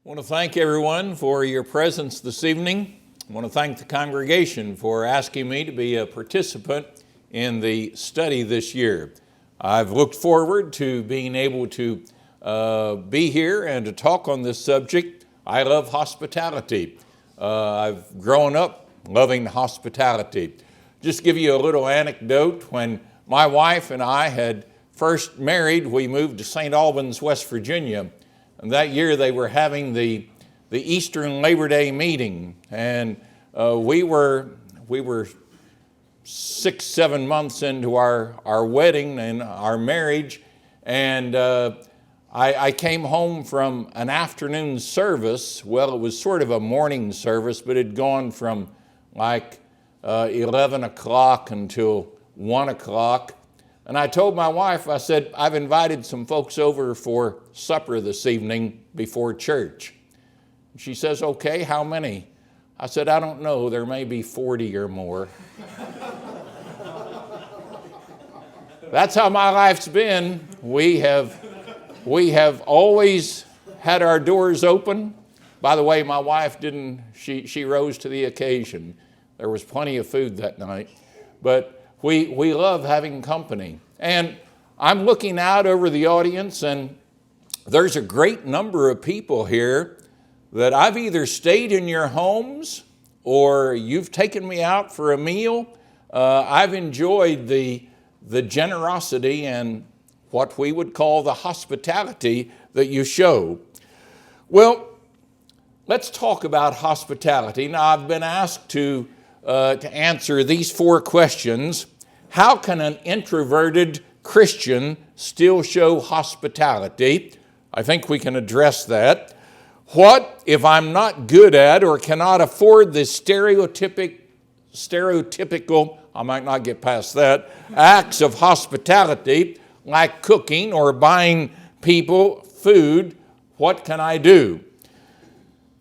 I want to thank everyone for your presence this evening. I want to thank the congregation for asking me to be a participant in the study this year. I've looked forward to being able to be here and to talk on this subject. I love hospitality. I've grown up loving hospitality. Just give you a little anecdote. When my wife and I had first married, we moved to St. Albans, West Virginia. And that year they were having the Eastern Labor Day meeting, and we were 6-7 months into our wedding and our marriage, and I came home from an afternoon service. Well, it was sort of a morning service, but it had gone from like 11 o'clock until 1 o'clock. And I told my wife, I said, I've invited some folks over for supper this evening before church. She says, okay, how many? I said, I don't know, there may be 40 or more. That's how my life's been. We have always had our doors open. By the way, my wife she rose to the occasion. There was plenty of food that night. But we love having company. And I'm looking out over the audience, and there's a great number of people here that I've either stayed in your homes or you've taken me out for a meal. I've enjoyed the generosity and what we would call the hospitality that you show. Well, let's talk about hospitality. Now, I've been asked to answer these 4 questions. How can an introverted Christian still show hospitality? I think we can address that. What if I'm not good at or cannot afford the stereotypical, I might not get past that, acts of hospitality like cooking or buying people food? What can I do?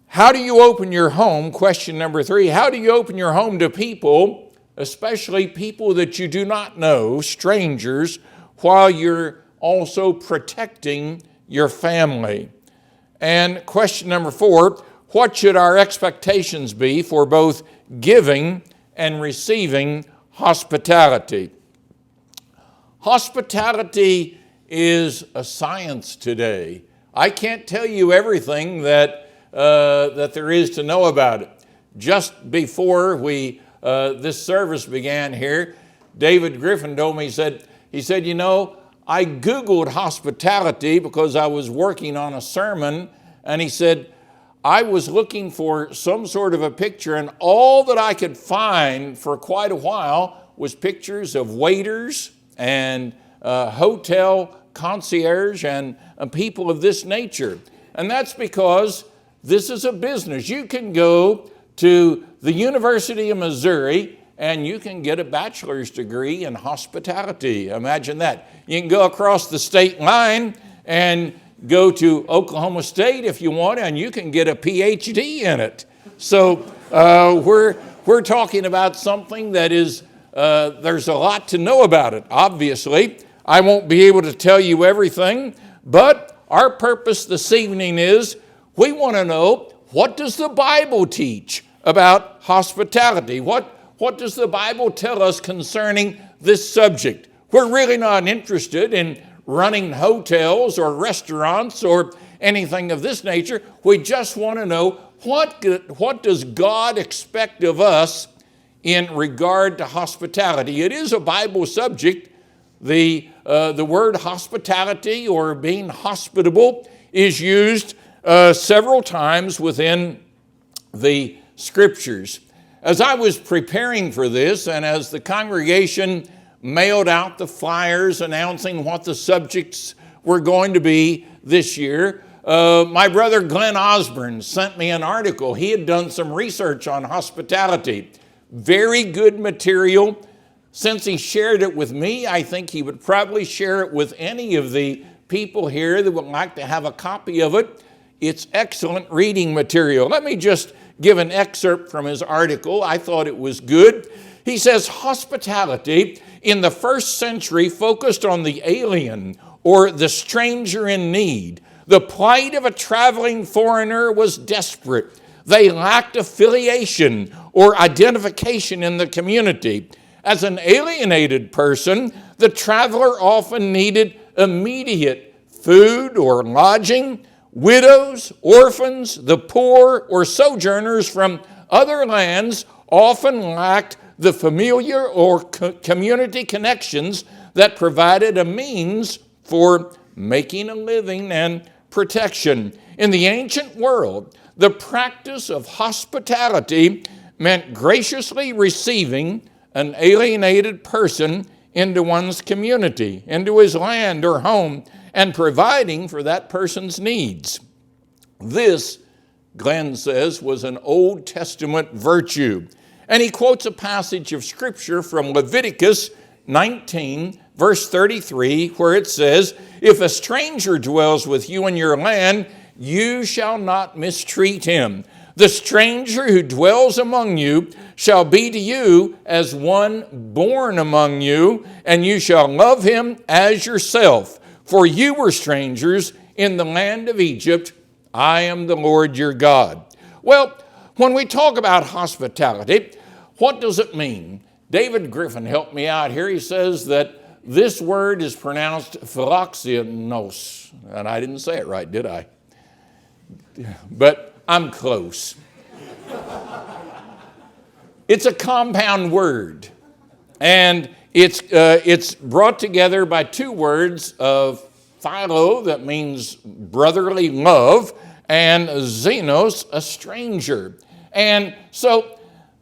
How do you open your home? Question number 3. How do you open your home to people, especially people that you do not know, strangers, while you're also protecting your family? And question number 4, what should our expectations be for both giving and receiving hospitality? Hospitality is a science today. I can't tell you everything that there is to know about it. Just before this service began here, David Griffin told me, he said, you know, I Googled hospitality because I was working on a sermon, and he said, I was looking for some sort of a picture, and all that I could find for quite a while was pictures of waiters and hotel concierge and people of this nature. And that's because this is a business. You can go to the University of Missouri and you can get a bachelor's degree in hospitality. Imagine that. You can go across the state line and go to Oklahoma State if you want, and you can get a PhD in it. So we're talking about something that is, there's a lot to know about it, obviously. I won't be able to tell you everything, but our purpose this evening is we want to know, what does the Bible teach about hospitality? What does the Bible tell us concerning this subject? We're really not interested in running hotels or restaurants or anything of this nature. We just want to know, what does God expect of us in regard to hospitality? It is a Bible subject. The word hospitality or being hospitable is used several times within the Scriptures. As I was preparing for this, and as the congregation mailed out the flyers announcing what the subjects were going to be this year, my brother Glenn Osborne sent me an article. He had done some research on hospitality. Very good material. Since he shared it with me, I think he would probably share it with any of the people here that would like to have a copy of it. It's excellent reading material. Let me just give an excerpt from his article. I thought it was good. He says, hospitality in the first century focused on the alien or the stranger in need. The plight of a traveling foreigner was desperate. They lacked affiliation or identification in the community. As an alienated person, the traveler often needed immediate food or lodging. Widows, orphans, the poor, or sojourners from other lands often lacked the familiar or community connections that provided a means for making a living and protection. In the ancient world, the practice of hospitality meant graciously receiving an alienated person into one's community, into his land or home, and providing for that person's needs. This, Glenn says, was an Old Testament virtue. And he quotes a passage of Scripture from Leviticus 19, verse 33, where it says, "If a stranger dwells with you in your land, you shall not mistreat him. The stranger who dwells among you shall be to you as one born among you, and you shall love him as yourself. For you were strangers in the land of Egypt. I am the Lord your God." Well, when we talk about hospitality, what does it mean? David Griffin helped me out here. He says that this word is pronounced philoxenos. And I didn't say it right, did I? But I'm close. It's a compound word. And it's brought together by two words of philo, that means brotherly love, and xenos, a stranger. And so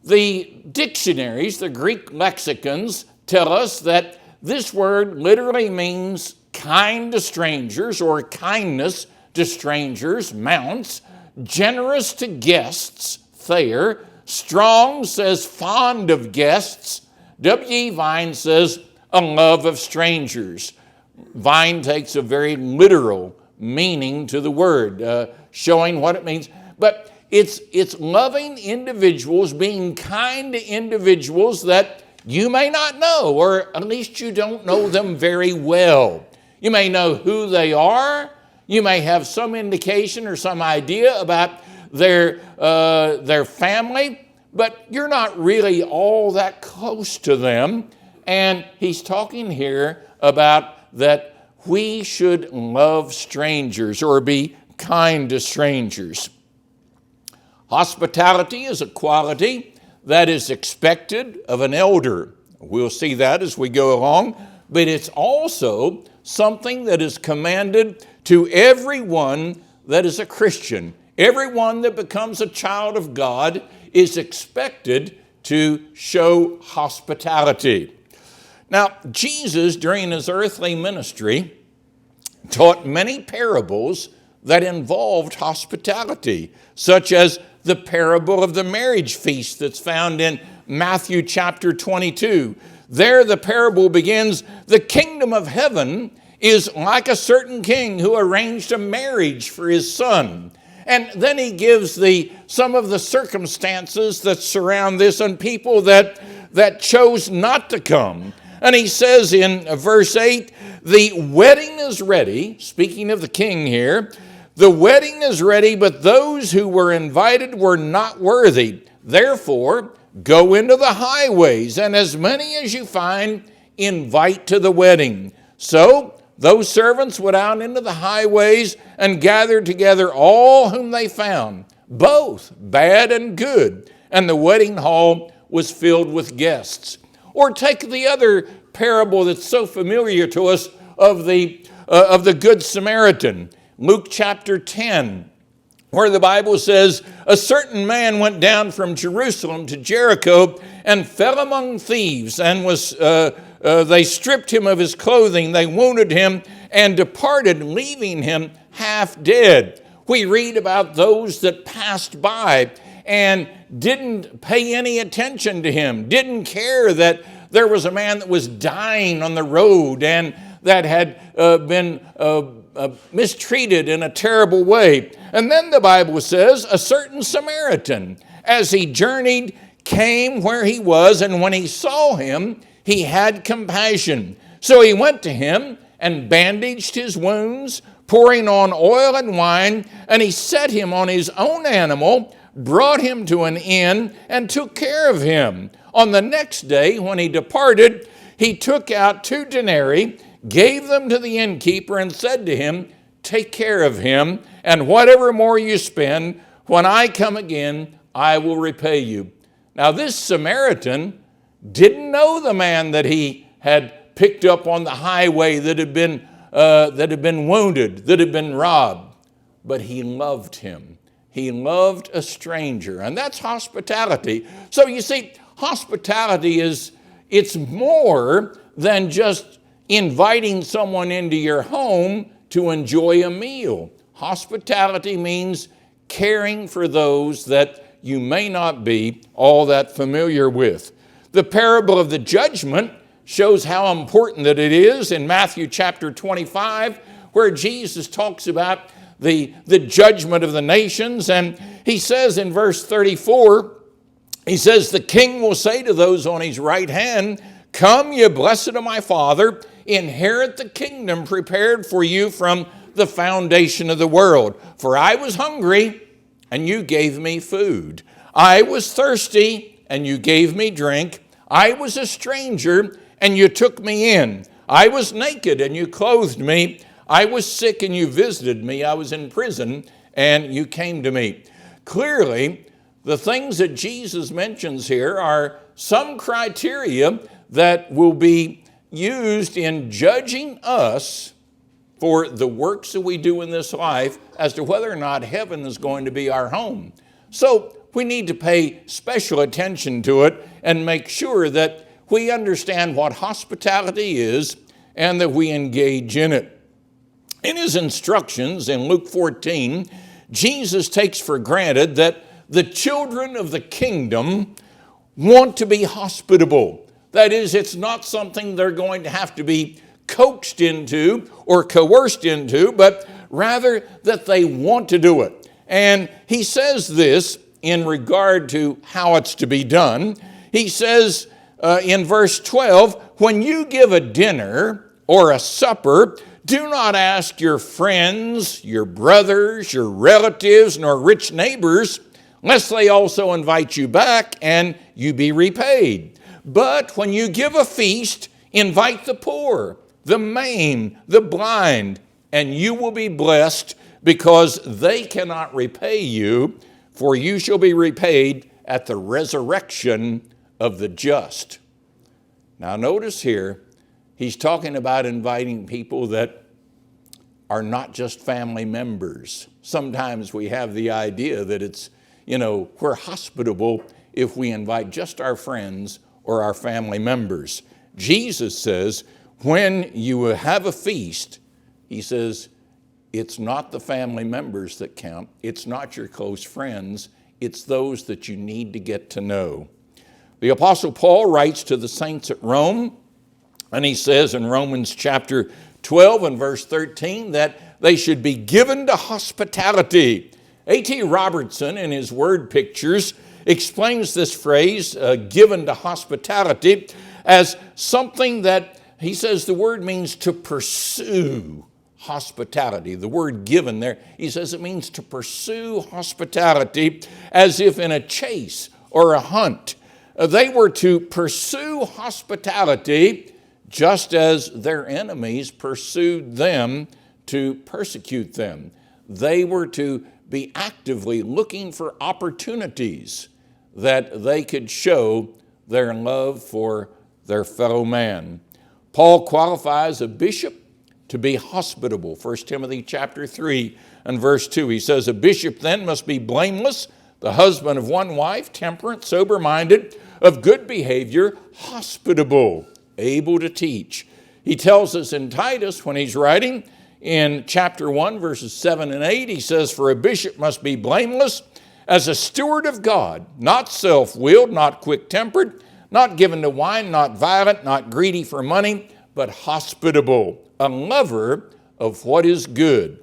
the dictionaries, the Greek lexicons, tell us that this word literally means kind to strangers or kindness to strangers, mounts, generous to guests, Thayer. Strong says fond of guests. W.E. Vine says a love of strangers. Vine takes a very literal meaning to the word, showing what it means. But it's loving individuals, being kind to individuals that you may not know, or at least you don't know them very well. You may know who they are. You may have some indication or some idea about their family, but you're not really all that close to them. And he's talking here about that we should love strangers or be kind to strangers. Hospitality is a quality that is expected of an elder. We'll see that as we go along, but it's also something that is commanded to everyone that is a Christian. Everyone that becomes a child of God is expected to show hospitality. Now, Jesus, during his earthly ministry, taught many parables that involved hospitality, such as the parable of the marriage feast that's found in Matthew chapter 22. There the parable begins, "The kingdom of heaven is like a certain king who arranged a marriage for his son." And then he gives some of the circumstances that surround this and people that chose not to come. And he says in verse 8, "The wedding is ready," speaking of the king here, "the wedding is ready, but those who were invited were not worthy. Therefore, go into the highways, and as many as you find, invite to the wedding." So those servants went out into the highways and gathered together all whom they found, both bad and good, and the wedding hall was filled with guests. Or take the other parable that's so familiar to us of the Good Samaritan, Luke chapter 10, where the Bible says, "A certain man went down from Jerusalem to Jericho and fell among thieves, and they stripped him of his clothing, they wounded him, and departed, leaving him half dead." We read about those that passed by and didn't pay any attention to him, didn't care that there was a man that was dying on the road and that had been mistreated in a terrible way. And then the Bible says, "A certain Samaritan, as he journeyed, came where he was, and when he saw him, he had compassion. So he went to him and bandaged his wounds, pouring on oil and wine, and he set him on his own animal, brought him to an inn, and took care of him. On the next day, when he departed, he took out 2 denarii, gave them to the innkeeper, and said to him, take care of him, and whatever more you spend, when I come again, I will repay you. Now this Samaritan didn't know the man that he had picked up on the highway that had been wounded, that had been robbed, but he loved him. He loved a stranger, and that's hospitality. So you see, hospitality it's more than just inviting someone into your home to enjoy a meal. Hospitality means caring for those that you may not be all that familiar with. The parable of the judgment shows how important that it is in Matthew chapter 25, where Jesus talks about the judgment of the nations. And he says in verse 34, he says, the king will say to those on his right hand, come, ye blessed of my Father, inherit the kingdom prepared for you from the foundation of the world. For I was hungry, and you gave me food. I was thirsty, and you gave me drink. I was a stranger, and you took me in. I was naked, and you clothed me. I was sick, and you visited me. I was in prison, and you came to me. Clearly, the things that Jesus mentions here are some criteria that will be used in judging us for the works that we do in this life as to whether or not heaven is going to be our home. So we need to pay special attention to it and make sure that we understand what hospitality is and that we engage in it. In his instructions in Luke 14, Jesus takes for granted that the children of the kingdom want to be hospitable. That is, it's not something they're going to have to be coaxed into or coerced into, but rather that they want to do it. And he says this in regard to how it's to be done. He says in verse 12, when you give a dinner or a supper, do not ask your friends, your brothers, your relatives, nor rich neighbors, lest they also invite you back and you be repaid. But when you give a feast, invite the poor, the maimed, the blind, and you will be blessed, because they cannot repay you, for you shall be repaid at the resurrection of the just. Now notice here, he's talking about inviting people that are not just family members. Sometimes we have the idea that it's, we're hospitable if we invite just our friends or our family members. Jesus says, when you have a feast, he says, it's not the family members that count. It's not your close friends. It's those that you need to get to know. The Apostle Paul writes to the saints at Rome, and he says in Romans chapter 12 and verse 13 that they should be given to hospitality. A.T. Robertson, in his word pictures, explains this phrase, given to hospitality, as something that he says the word means to pursue hospitality. The word given there, he says it means to pursue hospitality as if in a chase or a hunt. They were to pursue hospitality just as their enemies pursued them to persecute them. They were to be actively looking for opportunities that they could show their love for their fellow man. Paul qualifies a bishop to be hospitable. 1 Timothy chapter 3 and verse 2. He says, a bishop then must be blameless, the husband of one wife, temperate, sober-minded, of good behavior, hospitable, able to teach. He tells us in Titus when he's writing in chapter 1, verses 7 and 8, he says, for a bishop must be blameless as a steward of God, not self-willed, not quick-tempered, not given to wine, not violent, not greedy for money, but hospitable, a lover of what is good.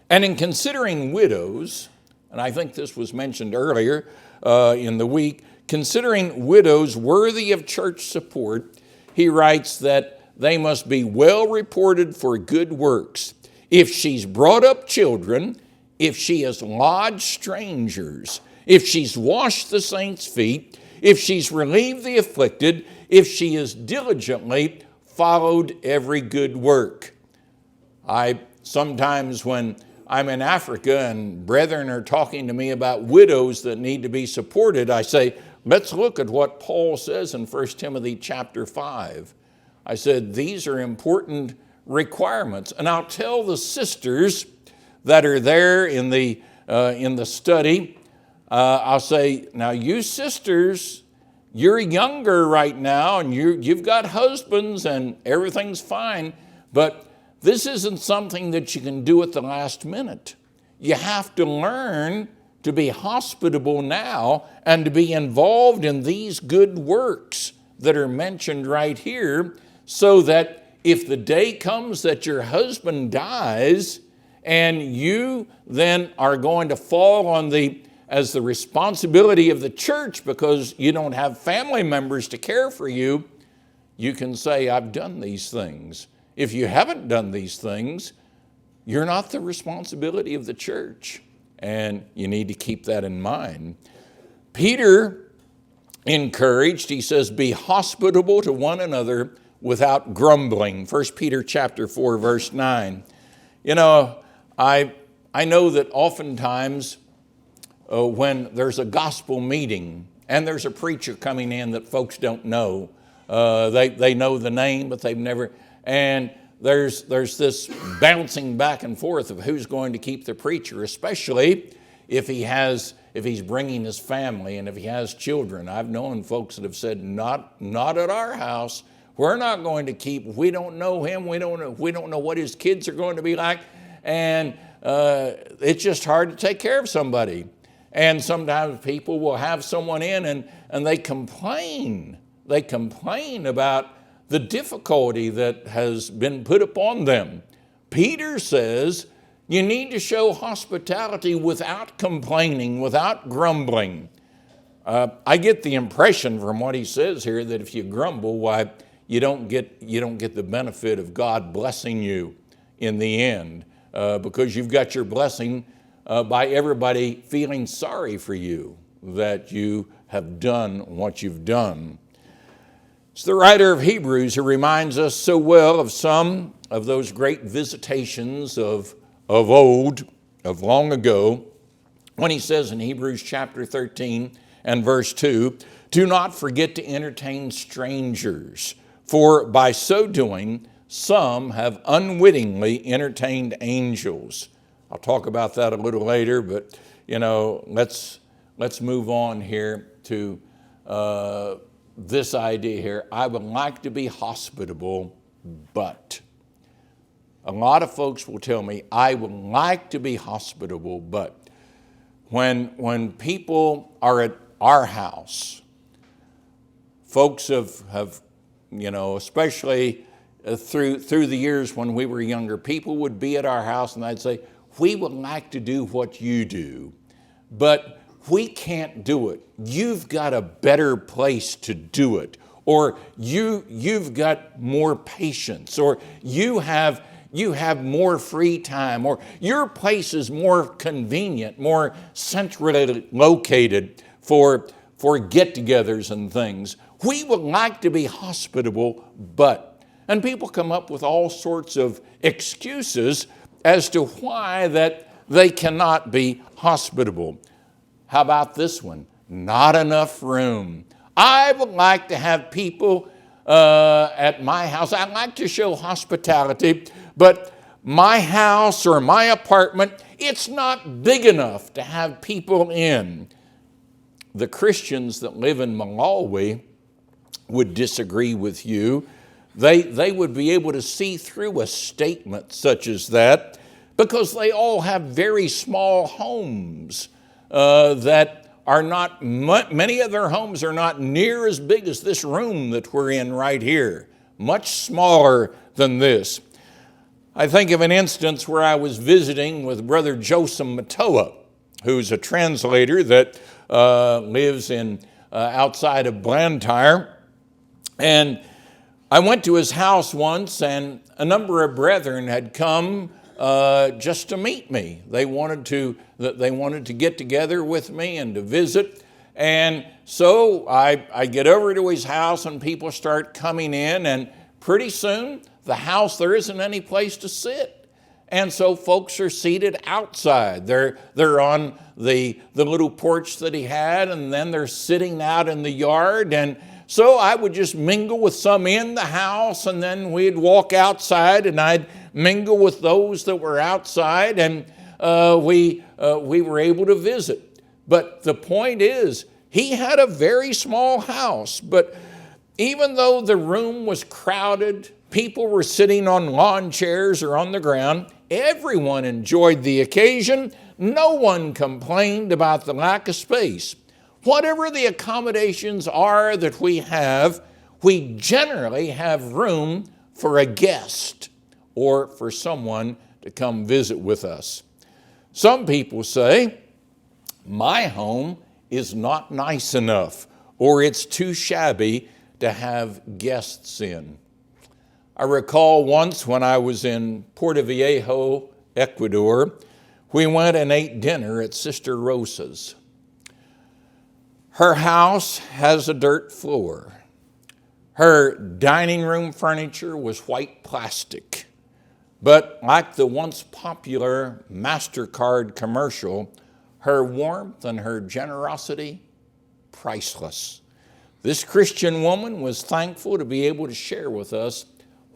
And in considering widows, and I think this was mentioned earlier in the week, considering widows worthy of church support, he writes that they must be well reported for good works. if she's brought up children, if she has lodged strangers, if she's washed the saints' feet, if she's relieved the afflicted, if she has diligently followed every good work. Sometimes when I'm in Africa and brethren are talking to me about widows that need to be supported, I say, let's look at what Paul says in 1 Timothy chapter 5. I said, these are important requirements. And I'll tell the sisters that are there in the study, I'll say, now you sisters, you're younger right now and you've got husbands and everything's fine, but this isn't something that you can do at the last minute. You have to learn to be hospitable now and to be involved in these good works that are mentioned right here, so that if the day comes that your husband dies and you then are going to fall as the responsibility of the church because you don't have family members to care for you, you can say, I've done these things. If you haven't done these things, you're not the responsibility of the church. And you need to keep that in mind. Peter encouraged, he says, be hospitable to one another without grumbling. 1 Peter chapter 4, verse 9. You know, I know that oftentimes when there's a gospel meeting and there's a preacher coming in that folks don't know, they know the name, but they've never, and there's this bouncing back and forth of who's going to keep the preacher, especially if he's bringing his family and if he has children. I've known folks that have said, not at our house. We're not going to keep, we don't know him, we don't know what his kids are going to be like, and it's just hard to take care of somebody. And sometimes people will have someone in and they complain. They complain about the difficulty that has been put upon them. Peter says you need to show hospitality without complaining, without grumbling. I get the impression from what he says here that if you grumble, why you don't get the benefit of God blessing you in the end, because you've got your blessing by everybody feeling sorry for you that you have done what you've done. It's the writer of Hebrews who reminds us so well of some of those great visitations of old, of long ago, when he says in Hebrews chapter 13 and verse 2, do not forget to entertain strangers, for by so doing, some have unwittingly entertained angels. I'll talk about that a little later, but let's move on here to this idea here. I would like to be hospitable, but. A lot of folks will tell me, I would like to be hospitable, but. When people are at our house, folks have especially through the years when we were younger, people would be at our house and I'd say, we would like to do what you do, but we can't do it. You've got a better place to do it, or you've got more patience, or you have more free time, or your place is more convenient, more centrally located for get-togethers and things. We would like to be hospitable, but, and people come up with all sorts of excuses as to why that they cannot be hospitable. How about this one? Not enough room. I would like to have people at my house. I'd like to show hospitality, but my house or my apartment, it's not big enough to have people in. The Christians that live in Malawi would disagree with you. They would be able to see through a statement such as that, because they all have very small homes that are not, many of their homes are not near as big as this room that we're in right here, much smaller than this. I think of an instance where I was visiting with Brother Joseph Matoa, who's a translator that lives outside of Blantyre. And I went to his house once, and a number of brethren had come just to meet me. They wanted to get together with me and to visit. And so I get over to his house and people start coming in, and pretty soon the house, there isn't any place to sit. And so folks are seated outside. They're on the little porch that he had, and then they're sitting out in the yard. And so I would just mingle with some in the house, and then we'd walk outside and I'd mingle with those that were outside, and we were able to visit. But the point is, he had a very small house, but even though the room was crowded, people were sitting on lawn chairs or on the ground, everyone enjoyed the occasion. No one complained about the lack of space. Whatever the accommodations are that we have, we generally have room for a guest or for someone to come visit with us. Some people say, my home is not nice enough, or it's too shabby to have guests in. I recall once when I was in Puerto Viejo, Ecuador, we went and ate dinner at Sister Rosa's. Her house has a dirt floor. Her dining room furniture was white plastic. But like the once popular MasterCard commercial, her warmth and her generosity, priceless. This Christian woman was thankful to be able to share with us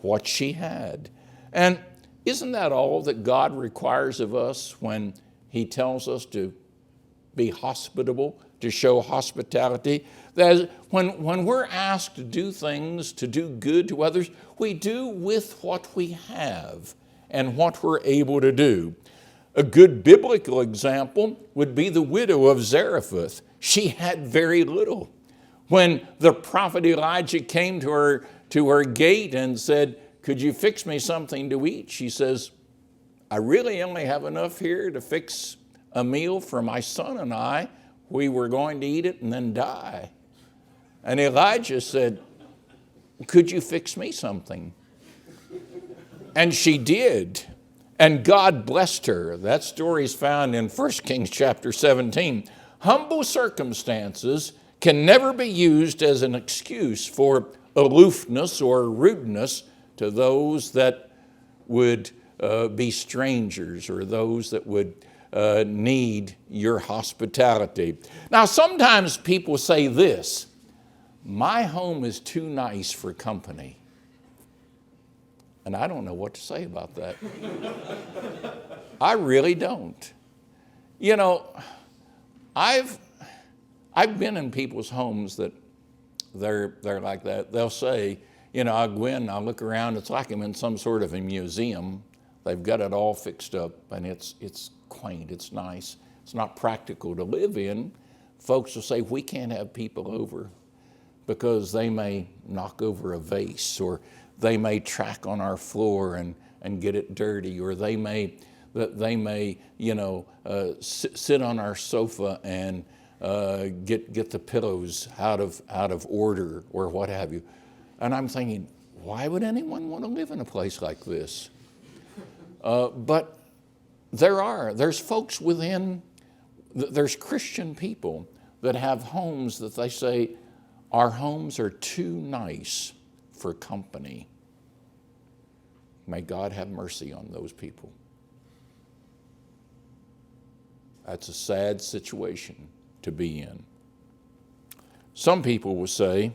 what she had. And isn't that all that God requires of us when he tells us to be hospitable, to show hospitality? That is, when we're asked to do things, to do good to others, we do with what we have and what we're able to do. A good biblical example would be the widow of Zarephath. She had very little. When the prophet Elijah came to her gate and said, could you fix me something to eat? She says, I really only have enough here to fix a meal for my son and I. We were going to eat it and then die. And Elijah said, could you fix me something? And she did. And God blessed her. That story is found in 1 Kings chapter 17. Humble circumstances can never be used as an excuse for aloofness or rudeness to those that would be strangers or those that would need your hospitality. Now, sometimes people say this, my home is too nice for company. And I don't know what to say about that. I really don't. You know, I've been in people's homes that they're like that. They'll say, you know, I'll go in, I'll look around, it's like I'm in some sort of a museum. They've got it all fixed up, and it's quaint, it's nice. It's not practical to live in. Folks will say, we can't have people over because they may knock over a vase, or they may track on our floor and get it dirty, or they may sit on our sofa and get the pillows out of order, or what have you. And I'm thinking, why would anyone want to live in a place like this? But there's folks there's Christian people that have homes that they say, our homes are too nice for company. May God have mercy on those people. That's a sad situation to be in. Some people will say,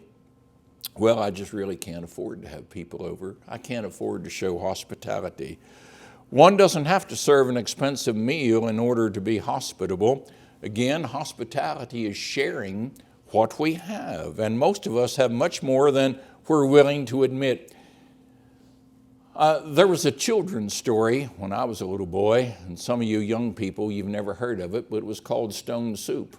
well, I just really can't afford to have people over. I can't afford to show hospitality. One doesn't have to serve an expensive meal in order to be hospitable. Again, hospitality is sharing what we have, and most of us have much more than we're willing to admit. There was a children's story when I was a little boy, and some of you young people, you've never heard of it, but it was called Stone Soup.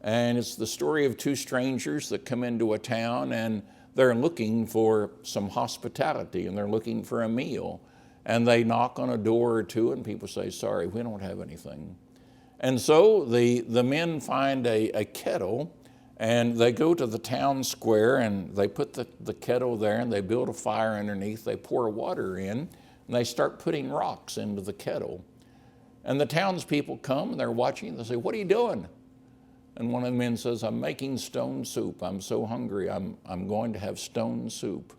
And it's the story of two strangers that come into a town, and they're looking for some hospitality, and they're looking for a meal. And they knock on a door or two, and people say, sorry, we don't have anything. And so the men find a kettle, and they go to the town square, and they put the kettle there, and they build a fire underneath. They pour water in, and and they start putting rocks into the kettle. And the townspeople come and they're watching, and they say, "What are you doing?" And one of the men says, "I'm making stone soup. I'm so hungry, I'm going to have stone soup."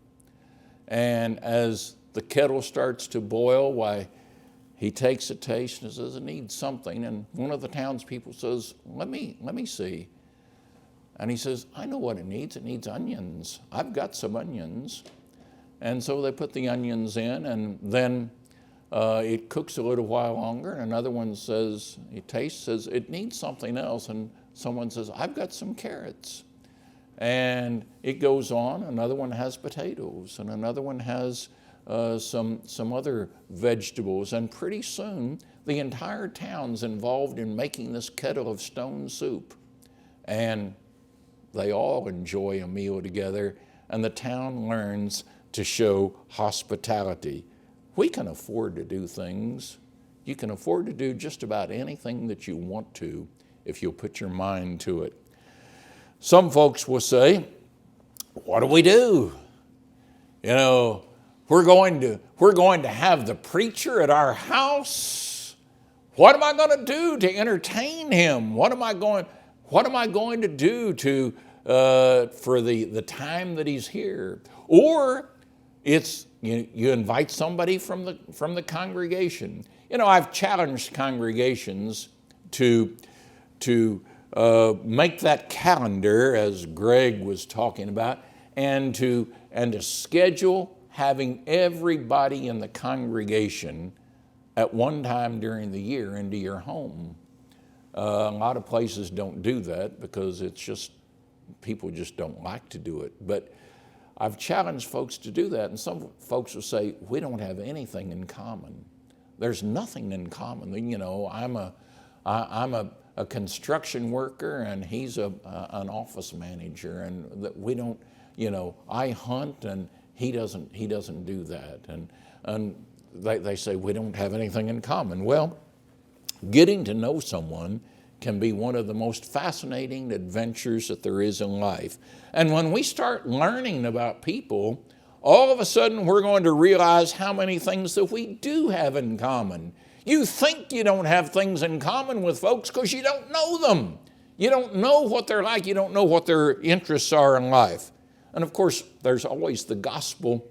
And as the kettle starts to boil, why, he takes a taste and says, "It needs something." And one of the townspeople says, let me see. And he says, "I know what it needs. It needs onions. I've got some onions." And so they put the onions in, and then it cooks a little while longer, and another one says, he tastes, says, "It needs something else." And someone says, "I've got some carrots." And it goes on. Another one has potatoes, and another one has some other vegetables. And pretty soon, the entire town's involved in making this kettle of stone soup. And they all enjoy a meal together, and the town learns to show hospitality. We can afford to do things. You can afford to do just about anything that you want to if you'll put your mind to it. Some folks will say, "What do we do? You know, we're going to have the preacher at our house. What am I going to do to entertain him? What am I going to do to for the time that he's here?" Or it's you invite somebody from the congregation. You know, I've challenged congregations to make that calendar, as Greg was talking about, and to schedule having everybody in the congregation at one time during the year into your home. A lot of places don't do that because it's just, people just don't like to do it. But I've challenged folks to do that, and some folks will say, "We don't have anything in common." There's nothing in common. You know, I'm a construction worker, and he's an office manager, and that we don't, you know, I hunt and he doesn't do that. And they say we don't have anything in common. Well, getting to know someone can be one of the most fascinating adventures that there is in life. And when we start learning about people, all of a sudden we're going to realize how many things that we do have in common. You think you don't have things in common with folks because you don't know them. You don't know what they're like. You don't know what their interests are in life. And of course, there's always the gospel.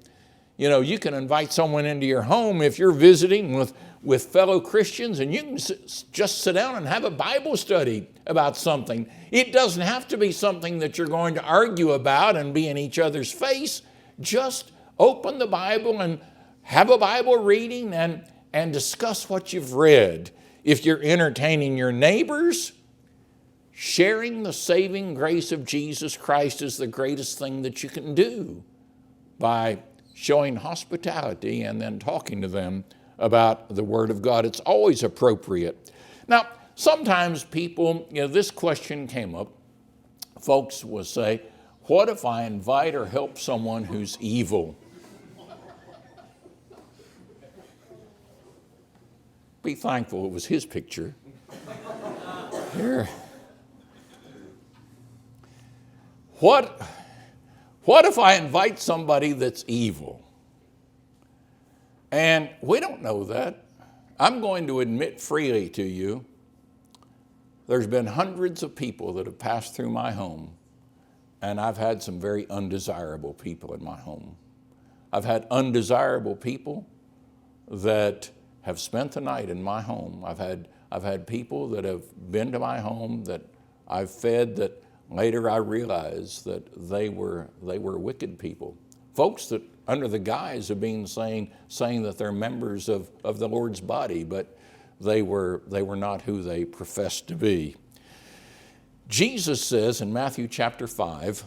You know, you can invite someone into your home if you're visiting with fellow Christians, and you can just sit down and have a Bible study about something. It doesn't have to be something that you're going to argue about and be in each other's face. Just open the Bible and have a Bible reading and discuss what you've read. If you're entertaining your neighbors, sharing the saving grace of Jesus Christ is the greatest thing that you can do by showing hospitality and then talking to them about the Word of God. It's always appropriate. Now, sometimes people, you know, this question came up. Folks will say, "What if I invite or help someone who's evil?" Be thankful it was his picture. Here. What if I invite somebody that's evil? And we don't know that. I'm going to admit freely to you, there's been hundreds of people that have passed through my home, and I've had some very undesirable people in my home. I've had undesirable people that have spent the night in my home. I've had people that have been to my home that I've fed that later I realized that they were wicked people. Folks that under the guise of being saying that they're members of the Lord's body, but they were not who they professed to be. Jesus says in Matthew chapter 5,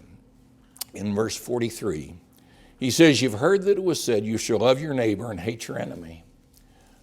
in verse 43, he says, "You've heard that it was said, you shall love your neighbor and hate your enemy.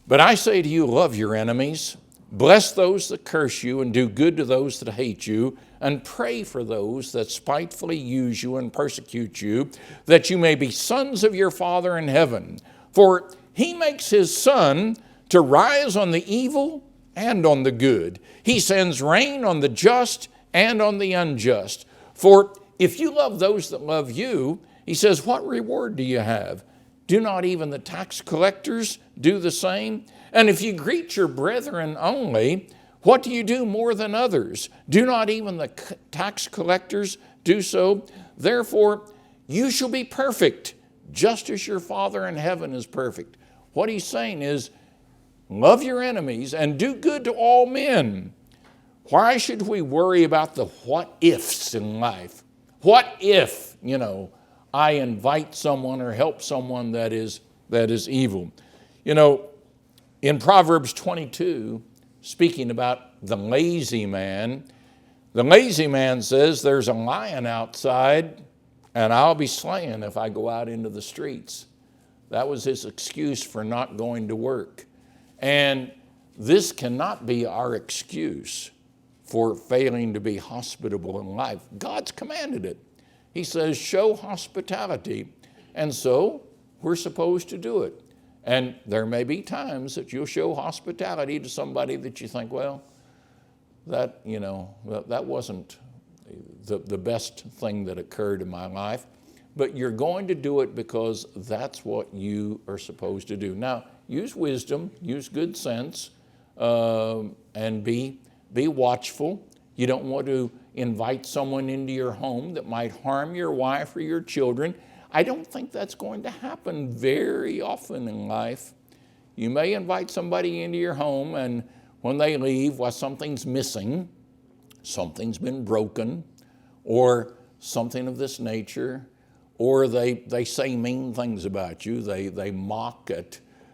But I say to you, love your enemies, bless those that curse you, and do good to those that hate you, and pray for those that spitefully use you and persecute you, that you may be sons of your Father in heaven. For he makes his sun to rise on the evil and on the good. He sends rain on the just and on the unjust. For if you love those that love you," he says, "what reward do you have? Do not even the tax collectors do the same? And if you greet your brethren only, what do you do more than others? Do not even the tax collectors do so? Therefore, you shall be perfect, just as your Father in heaven is perfect. What he's saying is, love your enemies and do good to all men. Why should we worry about the what ifs in life? What if, I invite someone or help someone that is evil? In Proverbs 22, speaking about the lazy man says, there's a lion outside and I'll be slain if I go out into the streets. That was his excuse for not going to work. And this cannot be our excuse for failing to be hospitable in life. God's commanded it. He says, show hospitality. And so we're supposed to do it. And there may be times that you'll show hospitality to somebody that you think, well, that wasn't the best thing that occurred in my life. But you're going to do it because that's what you are supposed to do. Now, use wisdom, use good sense, and be watchful. You don't want to invite someone into your home that might harm your wife or your children. I don't think that's going to happen very often in life. You may invite somebody into your home, and when they leave, something's missing, something's been broken, or something of this nature, or they say mean things about you. They mock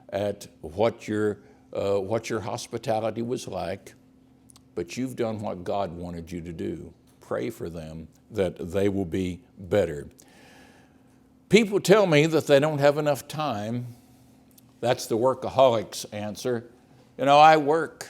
at what your hospitality was like. But you've done what God wanted you to do. Pray for them that they will be better. People tell me that they don't have enough time. That's the workaholic's answer. I work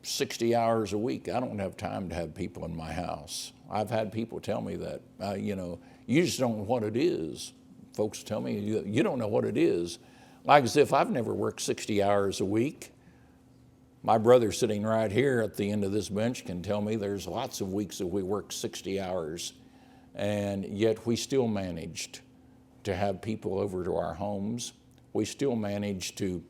60 hours a week. I don't have time to have people in my house. I've had people tell me that, you just don't know what it is. Folks tell me, you don't know what it is. Like as if I've never worked 60 hours a week. My brother sitting right here at the end of this bench can tell me there's lots of weeks that we work 60 hours, and yet we still managed to have people over to our homes. We still managed to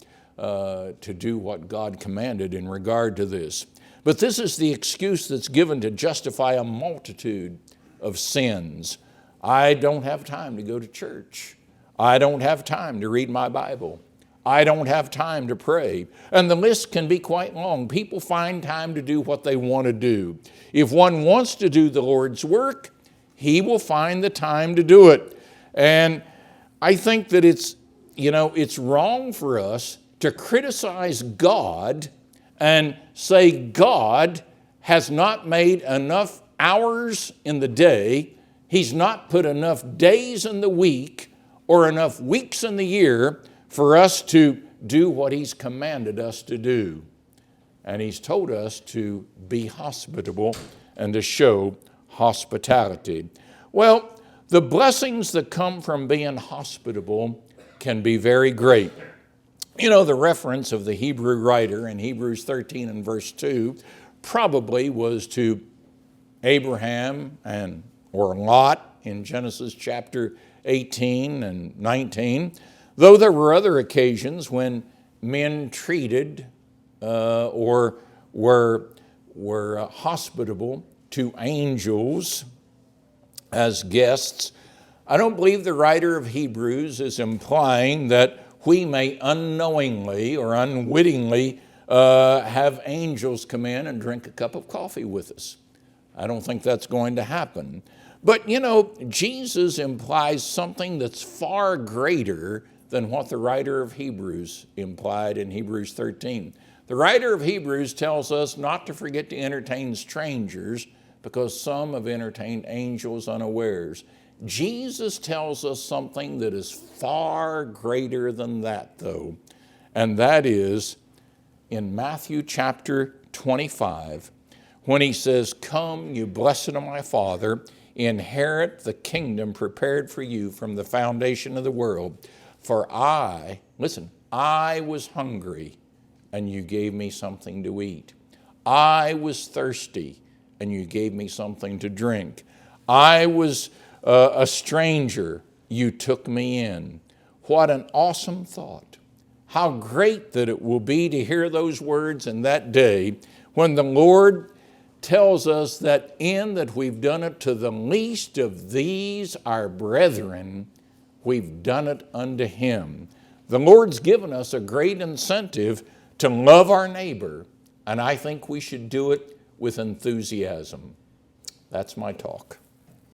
do what God commanded in regard to this. But this is the excuse that's given to justify a multitude of sins. I don't have time to go to church. I don't have time to read my Bible. I don't have time to pray. And the list can be quite long. People find time to do what they want to do. If one wants to do the Lord's work, he will find the time to do it. And I think that it's wrong for us to criticize God and say God has not made enough hours in the day, he's not put enough days in the week or enough weeks in the year for us to do what he's commanded us to do. And he's told us to be hospitable and to show hospitality. Well, the blessings that come from being hospitable can be very great. The reference of the Hebrew writer in Hebrews 13 and verse 2 probably was to Abraham or Lot in Genesis chapter 18 and 19, though there were other occasions when men treated or were hospitable to angels as guests. I don't believe the writer of Hebrews is implying that we may unknowingly or unwittingly have angels come in and drink a cup of coffee with us. I don't think that's going to happen. But, Jesus implies something that's far greater than what the writer of Hebrews implied in Hebrews 13. The writer of Hebrews tells us not to forget to entertain strangers because some have entertained angels unawares. Jesus tells us something that is far greater than that, though, and that is in Matthew chapter 25, when he says, "Come, you blessed of my Father, inherit the kingdom prepared for you from the foundation of the world. For I was hungry, and you gave me something to eat. I was thirsty, and you gave me something to drink. I was a stranger, you took me in. What an awesome thought. How great that it will be to hear those words in that day when the Lord tells us that we've done it to the least of these, our brethren, we've done it unto him. The Lord's given us a great incentive to love our neighbor, and I think we should do it with enthusiasm. That's my talk.